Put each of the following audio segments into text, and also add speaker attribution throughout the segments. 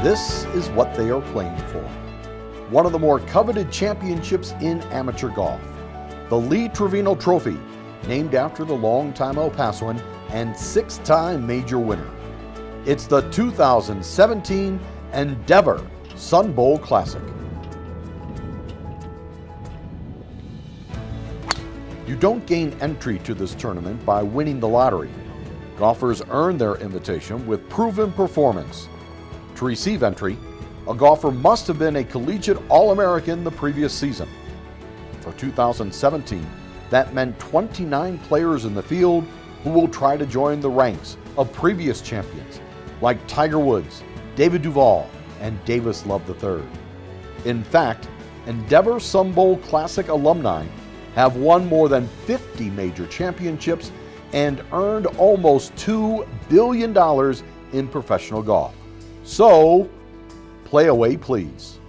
Speaker 1: This is what they are playing for. One of the more coveted championships in amateur golf. The Lee Trevino Trophy, named after the longtime El Pasoan and 6-time major winner. It's the 2017 Andeavor Sun Bowl Classic. You don't gain entry to this tournament by winning the lottery. Golfers earn their invitation with proven performance. To receive entry, a golfer must have been a collegiate All-American the previous season. For 2017, that meant 29 players in the field who will try to join the ranks of previous champions like Tiger Woods, David Duval, and Davis Love III. In fact, Andeavor Sun Bowl Classic alumni have won more than 50 major championships and earned almost $2 billion in professional golf. So, play away please.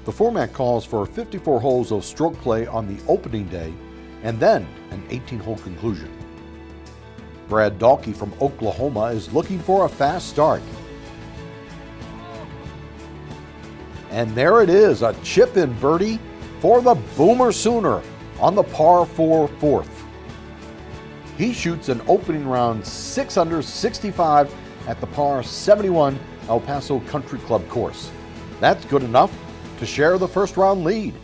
Speaker 1: The format calls for 54 holes of stroke play on the opening day and then an 18-hole conclusion. Brad Dalkey from Oklahoma is looking for a fast start. And there it is, a chip-in birdie for the Boomer Sooner on the par 4 fourth. He shoots an opening round 6 under 65 at the par 71 El Paso Country Club course. That's good enough to share the first round lead.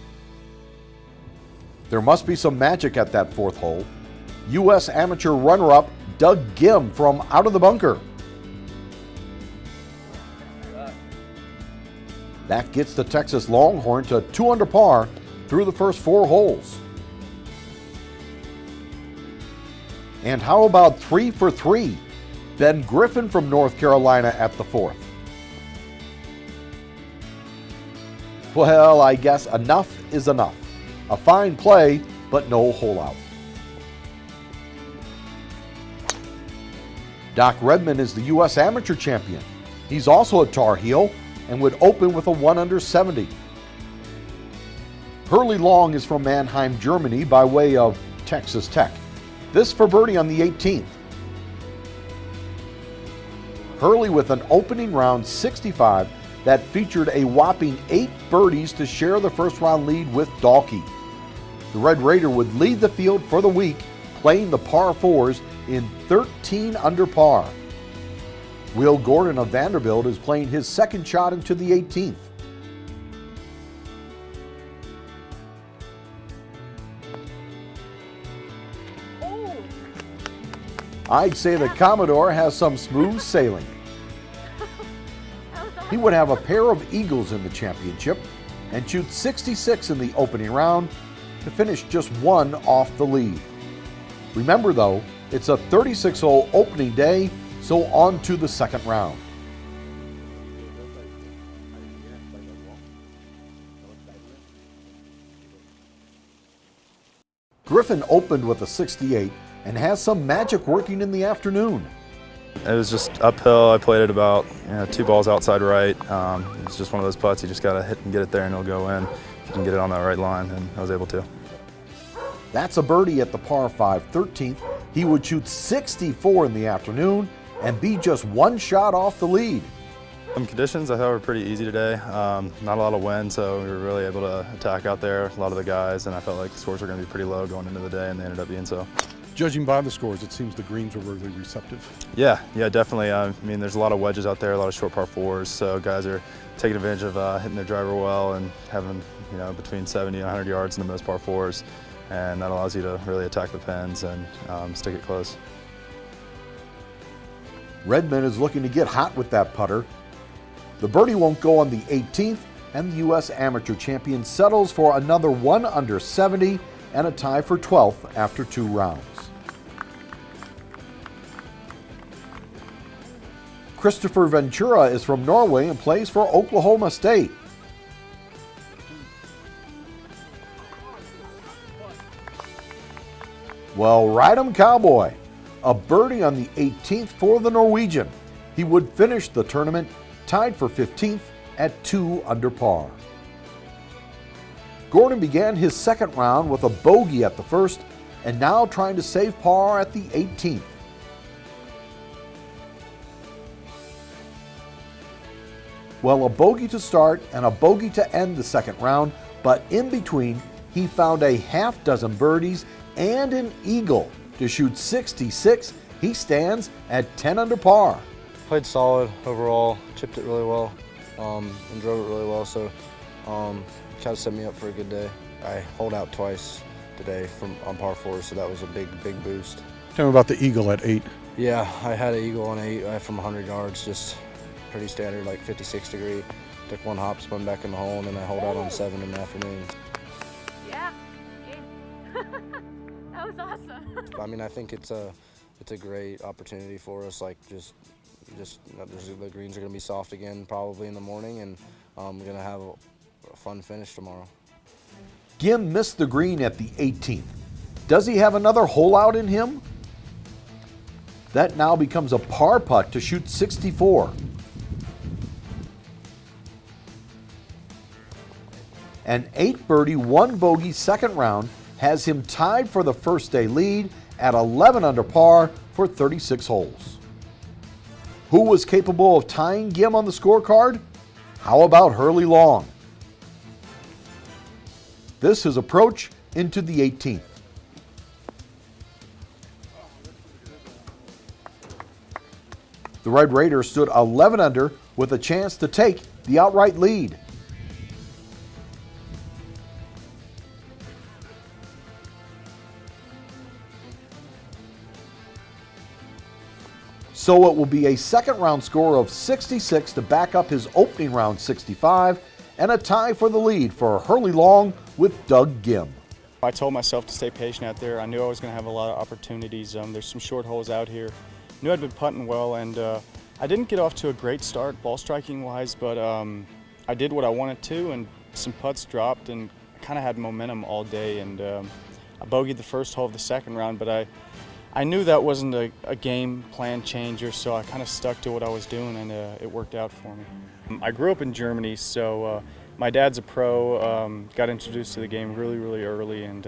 Speaker 1: There must be some magic at that fourth hole. U.S. amateur runner-up Doug Ghim from out of the bunker. That gets the Texas Longhorn to 2 under par through the first 4 holes. And how about 3 for 3? Ben Griffin from North Carolina at the fourth. Well, I guess enough is enough. A fine play, but no hole out. Doc Redman is the U.S. amateur champion. He's also a Tar Heel and would open with a 1 under 70. Hurley Long is from Mannheim, Germany by way of Texas Tech. This for birdie on the 18th. Hurley with an opening round 65 that featured a whopping 8 birdies to share the first round lead with Dalkey. The Red Raider would lead the field for the week, playing the par 4s in 13 under par. Will Gordon of Vanderbilt is playing his second shot into the 18th. I'd say the Commodore has some smooth sailing. He would have a pair of eagles in the championship and shoot 66 in the opening round to finish just 1 off the lead. Remember though, it's a 36-hole opening day, so on to the second round. Griffin opened with a 68 and has some magic working in the afternoon.
Speaker 2: It was just uphill. I played it about 2 balls outside right. It's just one of those putts. You just got to hit and get it there and it'll go in. If you can get it on that right line, and I was able to.
Speaker 1: That's a birdie at the par 5 13th. He would shoot 64 in the afternoon and be just 1 shot off the lead.
Speaker 2: Some conditions I thought were pretty easy today. Not a lot of wind, so we were really able to attack out there, a lot of the guys, and I felt like the scores were going to be pretty low going into the day, and they ended up being so.
Speaker 3: Judging by the scores, it seems the greens were really receptive.
Speaker 2: Yeah, definitely. I mean, there's a lot of wedges out there, a lot of short par 4s, so guys are taking advantage of hitting their driver well and having between 70 and 100 yards in the most par 4s, and that allows you to really attack the pins and stick it close.
Speaker 1: Redman is looking to get hot with that putter. The birdie won't go on the 18th, and the U.S. amateur champion settles for another 1 under 70 and a tie for 12th after 2 rounds. Christopher Ventura is from Norway and plays for Oklahoma State. Well, ride 'em cowboy. A birdie on the 18th for the Norwegian. He would finish the tournament tied for 15th at 2 under par. Gordon began his second round with a bogey at the first and now trying to save par at the 18th. Well, a bogey to start and a bogey to end the second round, but in between, he found a half dozen birdies and an eagle to shoot 66. He stands at 10 under par.
Speaker 4: Played solid overall, chipped it really well, and drove it really well, so kind of set me up for a good day. I holed out twice today on par 4, so that was a big boost.
Speaker 3: Tell me about the eagle at 8.
Speaker 4: Yeah, I had an eagle on 8 from 100 yards, just pretty standard, like 56 degree. Took one hop, spun back in the hole, and then I holed out on 7 in the afternoon.
Speaker 5: Yeah, that was awesome.
Speaker 4: I mean, I think it's a great opportunity for us. Like the greens are going to be soft again probably in the morning, and we're going to have a fun finish tomorrow.
Speaker 1: Ghim missed the green at the 18th. Does he have another hole out in him? That now becomes a par putt to shoot 64. An 8 birdie, 1 bogey second round has him tied for the first day lead at 11 under par for 36 holes. Who was capable of tying Ghim on the scorecard? How about Hurley Long? This is approach into the 18th. The Red Raider stood 11 under with a chance to take the outright lead. So it will be a second round score of 66 to back up his opening round 65, and a tie for the lead for Hurley Long with Doug Ghim.
Speaker 6: I told myself to stay patient out there. I knew I was going to have a lot of opportunities. There's some short holes out here. Knew I'd been putting well, and I didn't get off to a great start ball striking wise, but I did what I wanted to, and some putts dropped, and I kind of had momentum all day, and I bogeyed the first hole of the second round, but I knew that wasn't a game plan changer, so I kind of stuck to what I was doing, and it worked out for me. I grew up in Germany, so my dad's a pro, got introduced to the game really early, and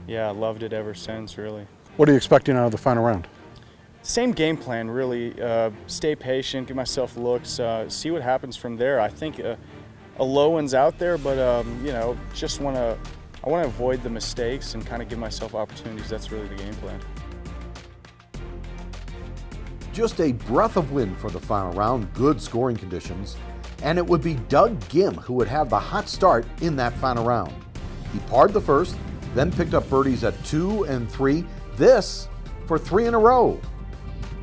Speaker 6: yeah, loved it ever since, really.
Speaker 3: What are you expecting out of the final round?
Speaker 6: Same game plan, really. Stay patient, give myself looks, see what happens from there. I think a low one's out there, but you know, I want to avoid the mistakes and kind of give myself opportunities. That's really the game plan.
Speaker 1: Just a breath of wind for the final round, good scoring conditions, and it would be Doug Ghim who would have the hot start in that final round. He parred the first, then picked up birdies at 2 and 3, this for 3 in a row.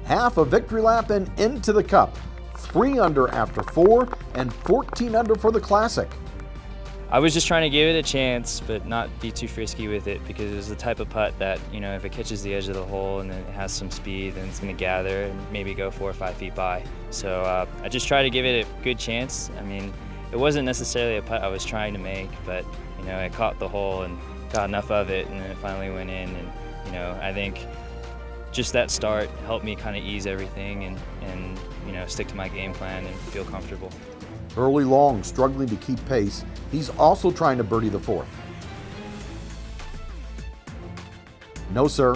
Speaker 1: Half a victory lap and into the cup. 3 under after 4 and 14 under for the Classic.
Speaker 7: I was just trying to give it a chance, but not be too frisky with it, because it was the type of putt that, you know, if it catches the edge of the hole and then it has some speed, then it's going to gather and maybe go 4 or 5 feet by. So I just tried to give it a good chance. I mean, it wasn't necessarily a putt I was trying to make, but, you know, I caught the hole and got enough of it, and then it finally went in. And, you know, I think just that start helped me kind of ease everything and you know, stick to my game plan and feel comfortable.
Speaker 1: Hurley Long struggling to keep pace. He's also trying to birdie the fourth. No, sir.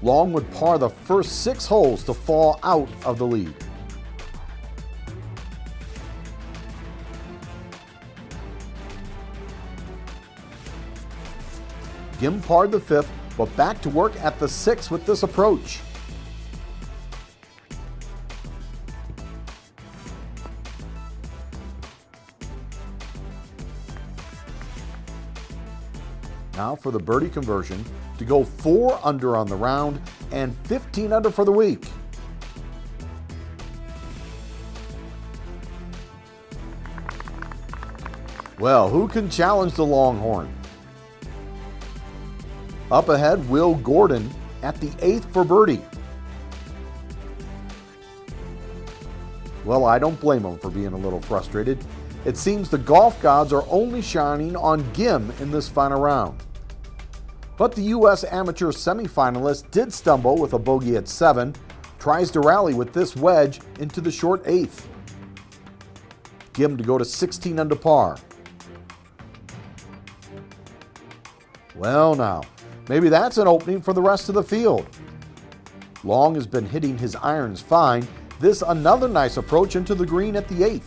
Speaker 1: Long would par the first 6 holes to fall out of the lead. Ghim parred the 5th, but back to work at the 6th with this approach. Now for the birdie conversion to go 4 under on the round and 15 under for the week. Well, who can challenge the Longhorn? Up ahead, Will Gordon at the 8th for birdie. Well, I don't blame him for being a little frustrated. It seems the golf gods are only shining on Ghim in this final round. But the U.S. Amateur semifinalist did stumble with a bogey at 7, tries to rally with this wedge into the short 8th. Ghim to go to 16 under par. Well now, maybe that's an opening for the rest of the field. Long has been hitting his irons fine. This another nice approach into the green at the 8th.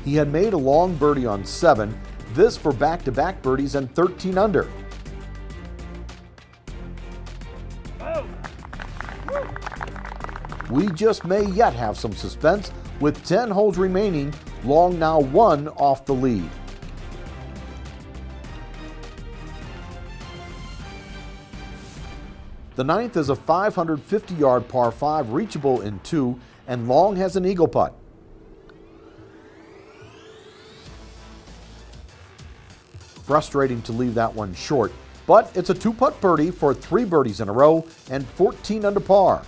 Speaker 1: He had made a long birdie on 7, this for back-to-back birdies and 13 under. We just may yet have some suspense. With 10 holes remaining, Long now 1 off the lead. The 9th is a 550-yard par 5 reachable in 2, and Long has an eagle putt. Frustrating to leave that one short, but it's a 2-putt birdie for 3 birdies in a row and 14 under par.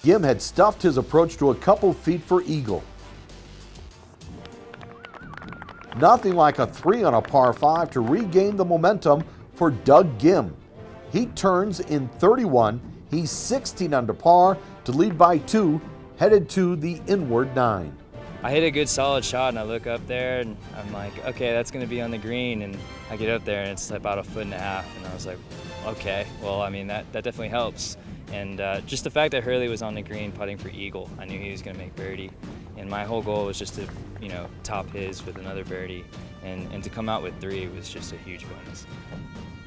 Speaker 1: Ghim had stuffed his approach to a couple feet for eagle. Nothing like a 3 on a par 5 to regain the momentum for Doug Ghim. He turns in 31. He's 16 under par to lead by 2, headed to the inward 9.
Speaker 7: I hit a good solid shot and I look up there and I'm like, okay, that's going to be on the green. And I get up there and it's about 1.5 feet. And I was like, okay, well, I mean, that definitely helps. And just the fact that Hurley was on the green putting for eagle, I knew he was going to make birdie. And my whole goal was just to, top his with another birdie. And to come out with 3 was just a huge bonus.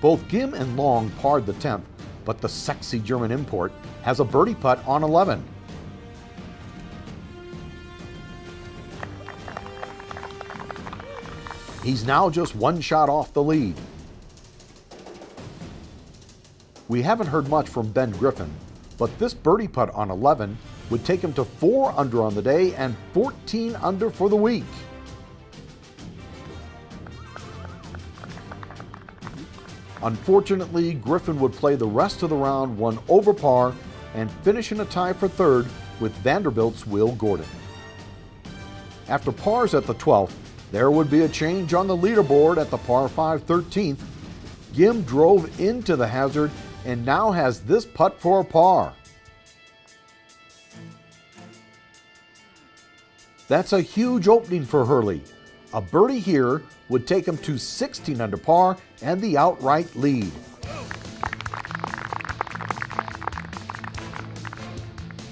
Speaker 1: Both Ghim and Long parred the 10th, but the sexy German import has a birdie putt on 11. He's now just 1 shot off the lead. We haven't heard much from Ben Griffin, but this birdie putt on 11 would take him to 4 under on the day and 14 under for the week. Unfortunately, Griffin would play the rest of the round 1 over par and finish in a tie for 3rd with Vanderbilt's Will Gordon. After pars at the 12th, there would be a change on the leaderboard at the par 5 13th. Ghim drove into the hazard and now has this putt for a par. That's a huge opening for Hurley. A birdie here would take him to 16 under par and the outright lead.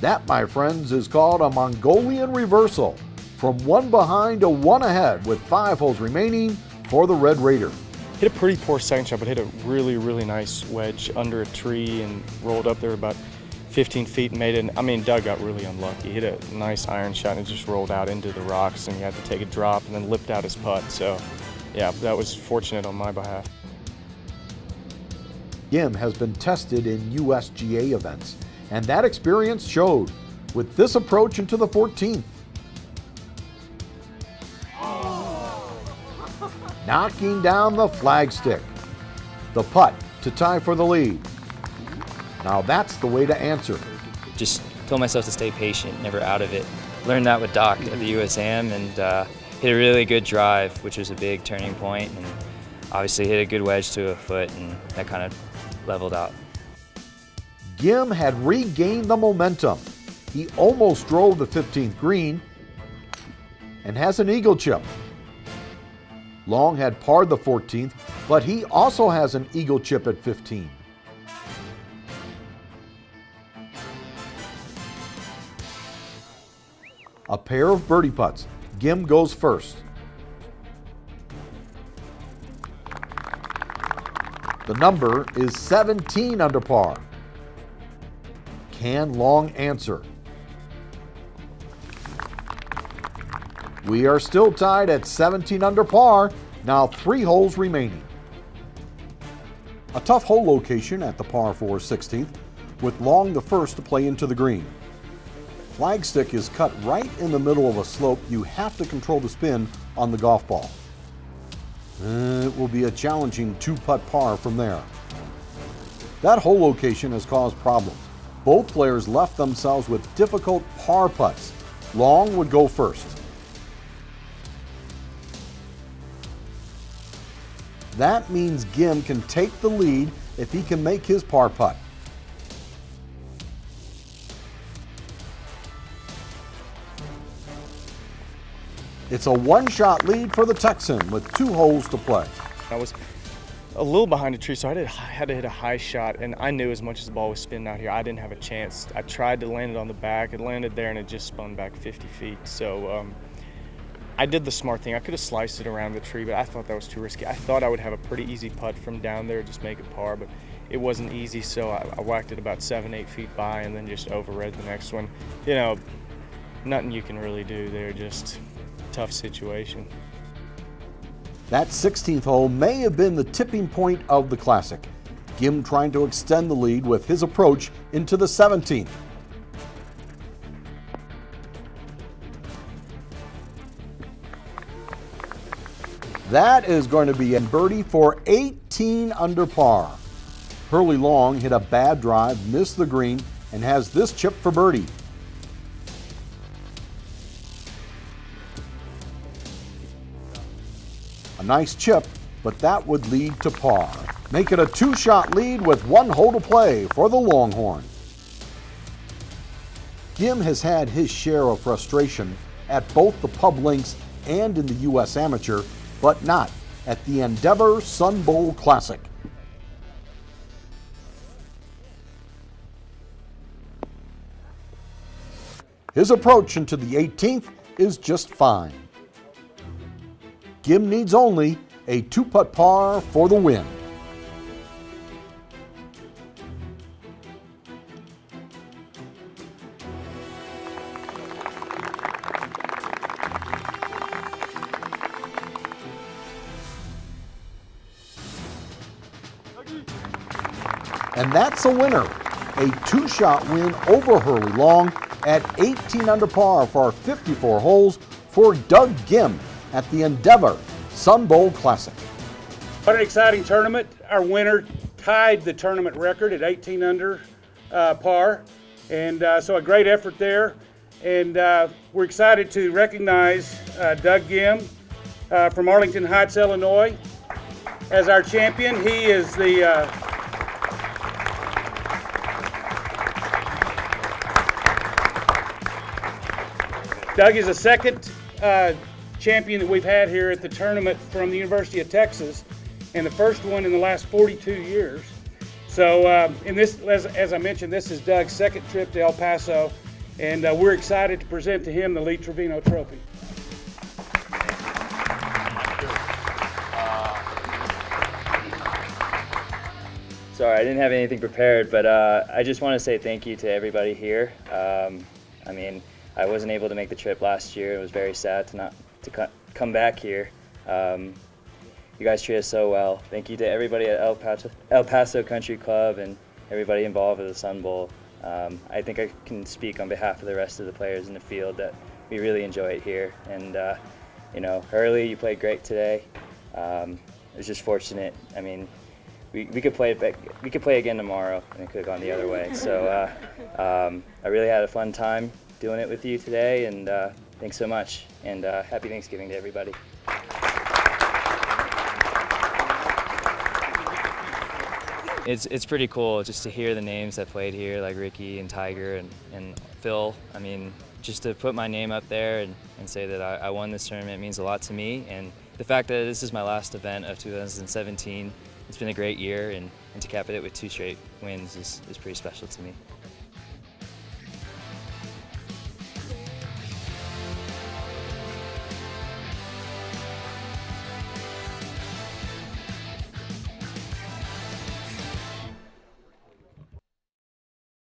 Speaker 1: That, my friends, is called a Mongolian reversal. From 1 behind to 1 ahead with 5 holes remaining for the Red Raider.
Speaker 6: Hit a pretty poor second shot, but hit a really, really nice wedge under a tree and rolled up there about 15 feet and made it. Doug got really unlucky. He hit a nice iron shot and it just rolled out into the rocks and he had to take a drop and then lipped out his putt. So, yeah, that was fortunate on my behalf.
Speaker 1: Ghim has been tested in USGA events, and that experience showed with this approach into the 14th. Knocking down the flagstick. The putt to tie for the lead. Now that's the way to answer.
Speaker 7: Just told myself to stay patient, never out of it. Learned that with Doc at the USAM and hit a really good drive, which was a big turning point, and obviously hit a good wedge to a foot, and that kind of leveled out.
Speaker 1: Ghim had regained the momentum. He almost drove the 15th green and has an eagle chip. Long had parred the 14th, but he also has an eagle chip at 15. A pair of birdie putts. Ghim goes first. The number is 17 under par. Can Long answer? We are still tied at 17 under par, now 3 holes remaining. A tough hole location at the par 4 16th, with Long the first to play into the green. Flagstick is cut right in the middle of a slope. You have to control the spin on the golf ball. It will be a challenging 2-putt par from there. That hole location has caused problems. Both players left themselves with difficult par putts. Long would go first. That means Ghim can take the lead if he can make his par putt. It's a 1-shot lead for the Texan with 2 holes to play.
Speaker 6: I was a little behind a tree, so I had to hit a high shot, and I knew as much as the ball was spinning out here, I didn't have a chance. I tried to land it on the back. It landed there, and it just spun back 50 feet. So I did the smart thing. I could have sliced it around the tree, but I thought that was too risky. I thought I would have a pretty easy putt from down there, just make it par, but it wasn't easy, so I whacked it about 7-8 feet by and then just overread the next one. You know, nothing you can really do there, just tough situation.
Speaker 1: That 16th hole may have been the tipping point of the Classic. Ghim trying to extend the lead with his approach into the 17th. That is going to be a birdie for 18 under par. Hurley Long hit a bad drive, missed the green, and has this chip for birdie. A nice chip, but that would lead to par. Make it a 2-shot lead with 1 hole to play for the Longhorn. Ghim has had his share of frustration at both the pub links and in the U.S. Amateur, but not at the Andeavor Sun Bowl Classic. His approach into the 18th is just fine. Ghim needs only a 2-putt par for the win. And that's a winner. A 2-shot win over Hurley Long at 18 under par for 54 holes for Doug Ghim at the Andeavor Sun Bowl Classic.
Speaker 8: What an exciting tournament. Our winner tied the tournament record at 18 under par. And so a great effort there. And we're excited to recognize Doug Ghim from Arlington Heights, Illinois as our champion. He is the Doug is the second champion that we've had here at the tournament from the University of Texas, and the first one in the last 42 years. So, in this, as I mentioned, this is Doug's second trip to El Paso, and we're excited to present to him the Lee Trevino Trophy.
Speaker 7: Sorry, I didn't have anything prepared, but I just want to say thank you to everybody here. I mean, I wasn't able to make the trip last year. It was very sad to come back here. You guys treat us so well. Thank you to everybody at El Paso Country Club and everybody involved with the Sun Bowl. I think I can speak on behalf of the rest of the players in the field that we really enjoy it here. And you know, Hurley, you played great today. It was just fortunate. I mean, we could play it back. We could play again tomorrow, and it could have gone the other way. So I really had a fun time doing it with you today, and thanks so much. And happy Thanksgiving to everybody. It's pretty cool just to hear the names that played here, like Ricky and Tiger and Phil. I mean, just to put my name up there and say that I won this tournament means a lot to me. And the fact that this is my last event of 2017, it's been a great year, and to cap it with 2 straight wins is pretty special to me.